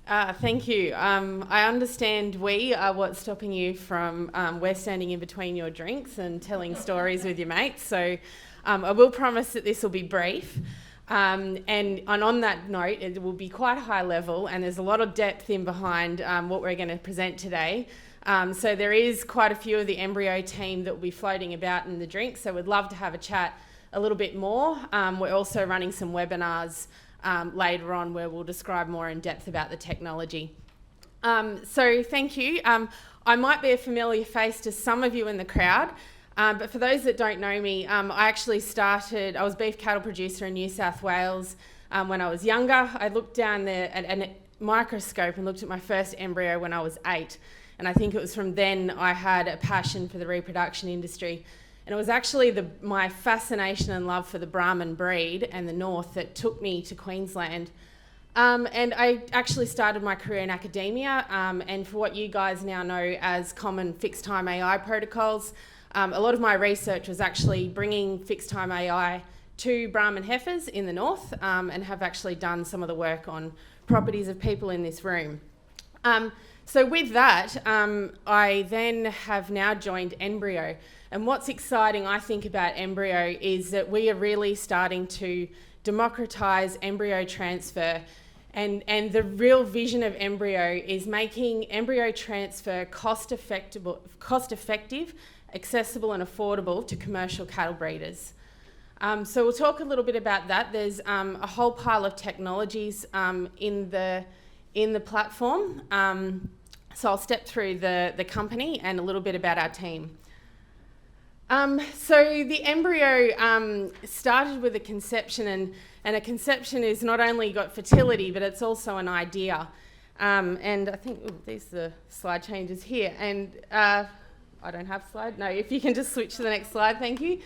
Thank you. I understand we are what's stopping you from we're standing in between your drinks and telling stories with your mates. So I will promise that this will be brief. And on that note, it will be quite high level, and there's a lot of depth in behind what we're going to present today. So there is quite a few of the embryo team that will be floating about in the drinks, so we'd love to have a chat a little bit more. We're also running some webinars later on where we'll describe more in depth about the technology. So thank you. I might be a familiar face to some of you in the crowd, but for those that don't know me, I was beef cattle producer in New South Wales when I was younger. I looked down there at a microscope and looked at my first embryo when I was 8. And I think it was from then I had a passion for the reproduction industry. And it was actually my fascination and love for the Brahman breed and the North that took me to Queensland. And I actually started my career in academia, and for what you guys now know as common fixed-time AI protocols, a lot of my research was actually bringing fixed-time AI to Brahman heifers in the North, and have actually done some of the work on properties of people in this room. So with that, I then have now joined NBRYO. And what's exciting, I think, about NBRYO is that we are really starting to democratise embryo transfer. And the real vision of NBRYO is making embryo transfer cost-effective, accessible and affordable to commercial cattle breeders. So we'll talk a little bit about that. There's a whole pile of technologies in the platform. So I'll step through the company and a little bit about our team. So the embryo started with a conception, and a conception is not only got fertility, but it's also an idea. And I think, these are the slide changes here. And I don't have slide. No, if you can just switch to the next slide, thank you.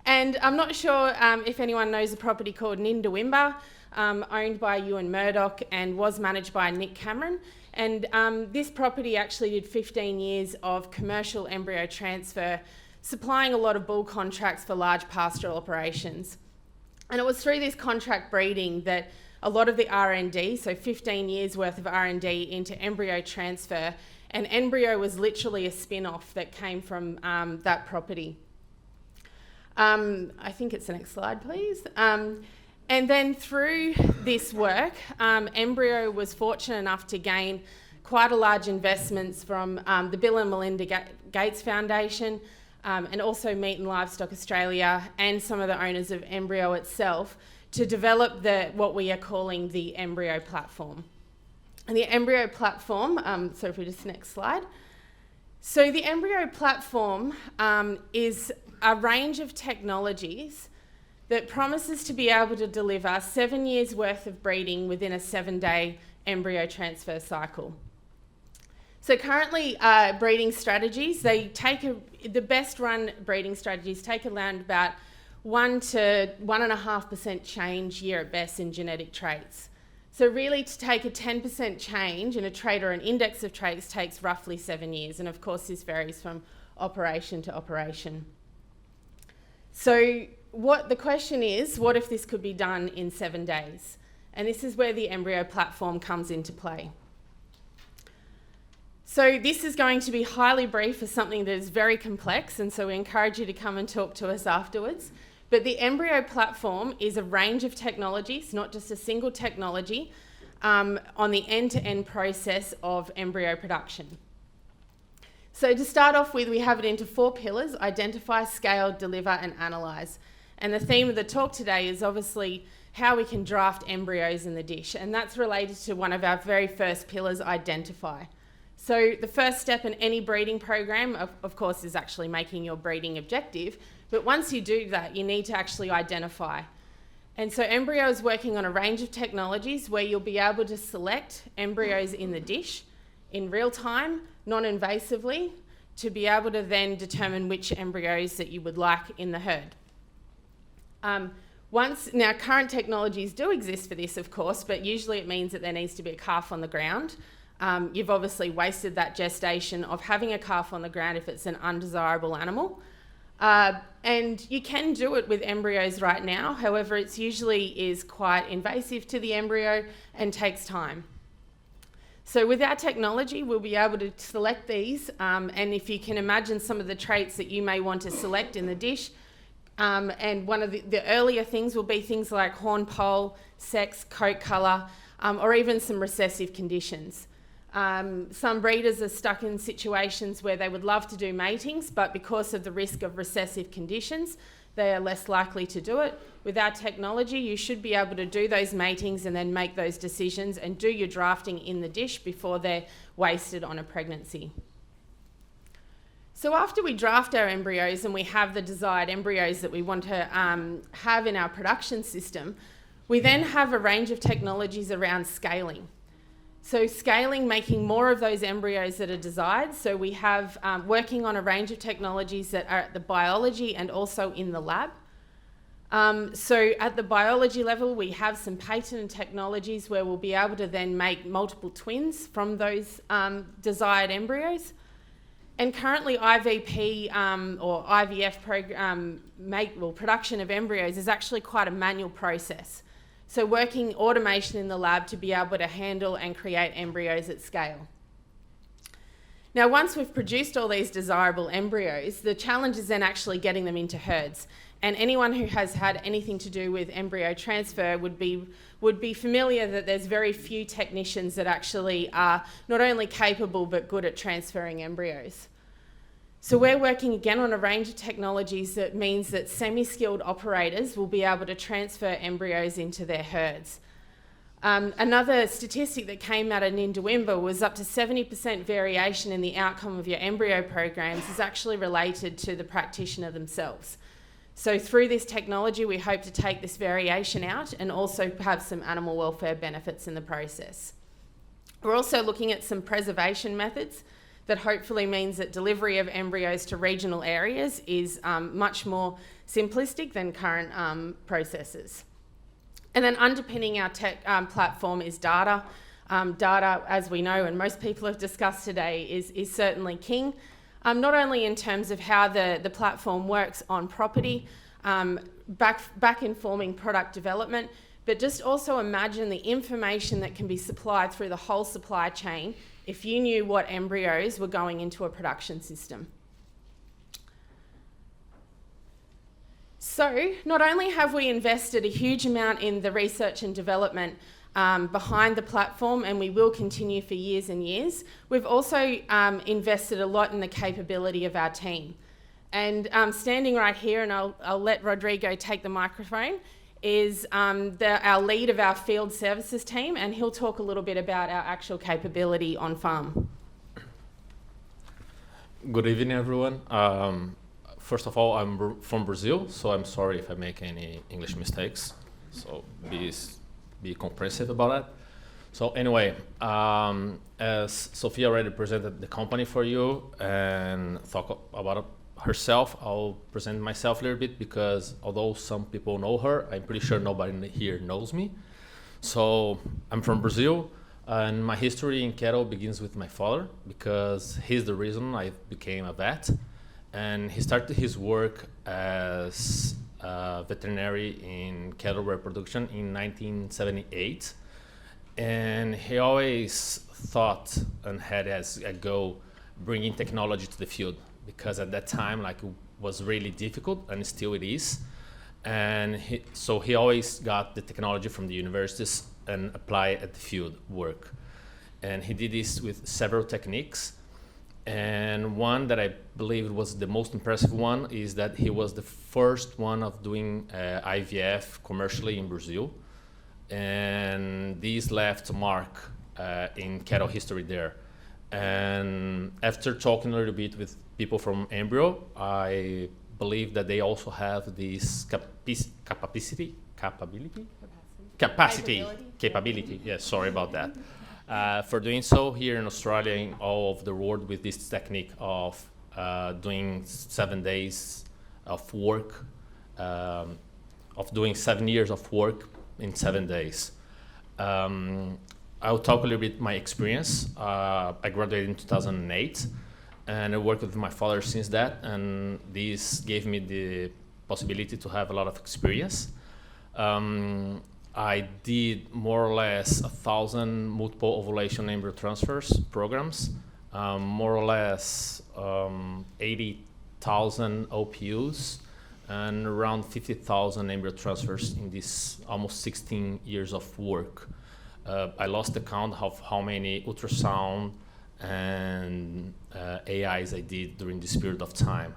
And I'm not sure if anyone knows a property called Nindawimba, owned by Ewan Murdoch and was managed by Nick Cameron. And this property actually did 15 years of commercial embryo transfer, supplying a lot of bull contracts for large pastoral operations. And it was through this contract breeding that a lot of the R&D, so 15 years worth of R&D into embryo transfer, and NBRYO was literally a spin-off that came from that property. I think it's the next slide, please. And then through this work, NBRYO was fortunate enough to gain quite a large investments from the Bill and Melinda Gates Foundation, and also Meat and Livestock Australia and some of the owners of NBRYO itself to develop what we are calling the NBRYO platform. And the NBRYO platform, so if we just next slide. So the NBRYO platform is a range of technologies that promises to be able to deliver 7 years worth of breeding within a 7-day embryo transfer cycle. So currently breeding strategies, the best run breeding strategies take around about 1 to 1.5% change year at best in genetic traits. So really to take a 10% change in a trait or an index of traits takes roughly 7 years. And of course this varies from operation to operation. So the question is, what if this could be done in 7 days? And this is where the NBRYO platform comes into play. So this is going to be highly brief for something that is very complex, and so we encourage you to come and talk to us afterwards. But the NBRYO platform is a range of technologies, not just a single technology, on the end-to-end process of embryo production. So to start off with, we have it into 4 pillars: identify, scale, deliver, and analyse. And the theme of the talk today is obviously how we can draft embryos in the dish, and that's related to one of our very first pillars, identify. So the first step in any breeding program, of course, is actually making your breeding objective, but once you do that, you need to actually identify. And so NBRYO is working on a range of technologies where you'll be able to select embryos in the dish in real time, non-invasively, to be able to then determine which embryos that you would like in the herd. Now, current technologies do exist for this, of course, but usually it means that there needs to be a calf on the ground. You've obviously wasted that gestation of having a calf on the ground if it's an undesirable animal. And you can do it with embryos right now. However, it's usually is quite invasive to the embryo and takes time. So with our technology, we'll be able to select these, and if you can imagine some of the traits that you may want to select in the dish, and one of the earlier things will be things like horn pole, sex, coat colour, or even some recessive conditions. Some breeders are stuck in situations where they would love to do matings, but because of the risk of recessive conditions, they are less likely to do it. With our technology, you should be able to do those matings and then make those decisions and do your drafting in the dish before they're wasted on a pregnancy. So after we draft our embryos and we have the desired embryos that we want to have in our production system, we then have a range of technologies around scaling. So scaling, making more of those embryos that are desired. So we have working on a range of technologies that are at the biology and also in the lab. So at the biology level, we have some patented technologies where we'll be able to then make multiple twins from those desired embryos. And currently IVP or IVF production of embryos is actually quite a manual process. So working automation in the lab to be able to handle and create embryos at scale. Now, once we've produced all these desirable embryos, the challenge is then actually getting them into herds. And anyone who has had anything to do with embryo transfer would be familiar that there's very few technicians that actually are not only capable but good at transferring embryos. So we're working again on a range of technologies that means that semi-skilled operators will be able to transfer embryos into their herds. Another statistic that came out of NBRYO was up to 70% variation in the outcome of your embryo programs is actually related to the practitioner themselves. So through this technology, we hope to take this variation out and also have some animal welfare benefits in the process. We're also looking at some preservation methods that hopefully means that delivery of embryos to regional areas is much more simplistic than current processes. And then underpinning our tech platform is data. Data, as we know, and most people have discussed today, is certainly king. Not only in terms of how the platform works on property, back informing product development, but just also imagine the information that can be supplied through the whole supply chain if you knew what embryos were going into a production system. So not only have we invested a huge amount in the research and development behind the platform, and we will continue for years and years, we've also invested a lot in the capability of our team. And standing right here, and I'll let Rodrigo take the microphone, is our lead of our field services team, and he'll talk a little bit about our actual capability on farm. Good evening, everyone. First of all, I'm from Brazil, so I'm sorry if I make any English mistakes. So be comprehensive about that. So anyway, as Sophia already presented the company for you and talk about herself, I'll present myself a little bit because although some people know her, I'm pretty sure nobody here knows me. So I'm from Brazil, and my history in cattle begins with my father because he's the reason I became a vet. And he started his work as a veterinary in cattle reproduction in 1978. And he always thought and had as a goal bringing technology to the field, because at that time, like, it was really difficult, and still it is. And so he always got the technology from the universities and apply it at the field work. And he did this with several techniques. And one that I believe was the most impressive one is that he was the first one of doing IVF commercially in Brazil. And this left a mark in cattle history there. And after talking a little bit with people from NBRYO, I believe that they also have this capability. Yes, sorry about that. For doing so here in Australia and all over the world with this technique of doing 7 days of work, of doing 7 years of work in 7 days. I'll talk a little bit my experience. I graduated in 2008, and I worked with my father since that, and this gave me the possibility to have a lot of experience. I did more or less 1,000 multiple ovulation embryo transfers programs, more or less 80,000 OPUs, and around 50,000 embryo transfers in this almost 16 years of work. I lost the count of how many ultrasound and AIs I did during this period of time.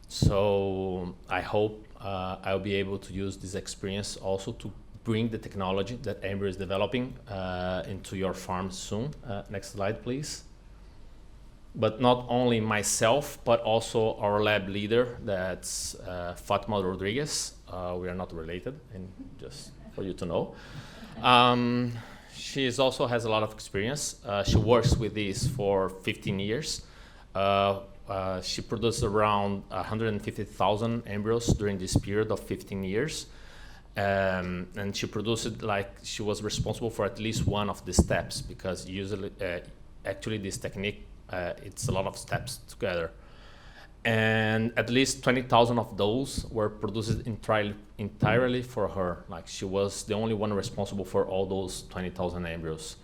So I hope I'll be able to use this experience also to bring the technology that NBRYO is developing into your farms soon. Next slide, please. But not only myself, but also our lab leader, that's Fatima Rodriguez. We are not related, and just for you to know. She also has a lot of experience. She works with this for 15 years. She produced around 150,000 embryos during this period of 15 years. And she produced it like she was responsible for at least one of the steps, because usually, actually this technique, it's a lot of steps together. And at least 20,000 of those were produced entirely for her. Like, she was the only one responsible for all those 20,000 embryos.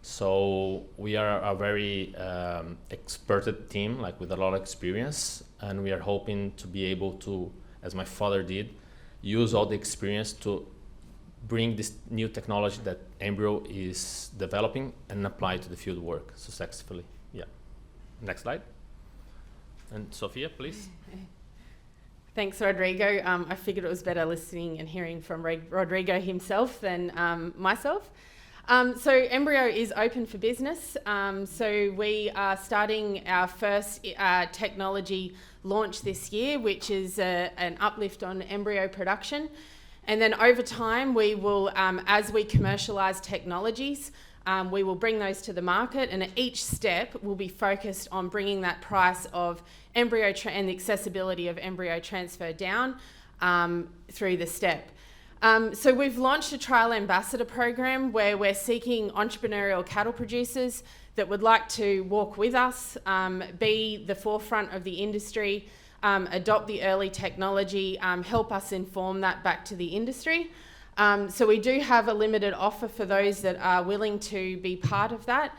So we are a very experted team, like with a lot of experience, and we are hoping to be able to, as my father did, use all the experience to bring this new technology that NBRYO is developing and apply to the field work successfully. Yeah. Next slide. And Sophia, please. Thanks, Rodrigo. I figured it was better listening and hearing from Rodrigo himself than myself. So NBRYO is open for business. So we are starting our first technology launch this year, which is an uplift on embryo production. And then over time, we will, as we commercialise technologies, we will bring those to the market, and at each step will be focused on bringing that price of embryo and the accessibility of embryo transfer down through the step. So we've launched a trial ambassador program where we're seeking entrepreneurial cattle producers that would like to walk with us, be the forefront of the industry, adopt the early technology, help us inform that back to the industry. So we do have a limited offer for those that are willing to be part of that.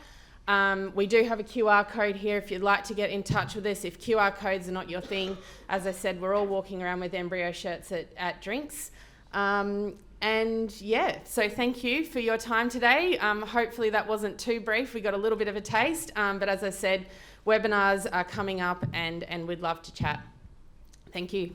We do have a QR code here if you'd like to get in touch with us. If QR codes are not your thing, as I said, we're all walking around with embryo shirts at drinks. And yeah, so thank you for your time today. Hopefully that wasn't too brief. We got a little bit of a taste, but as I said, webinars are coming up and we'd love to chat. Thank you.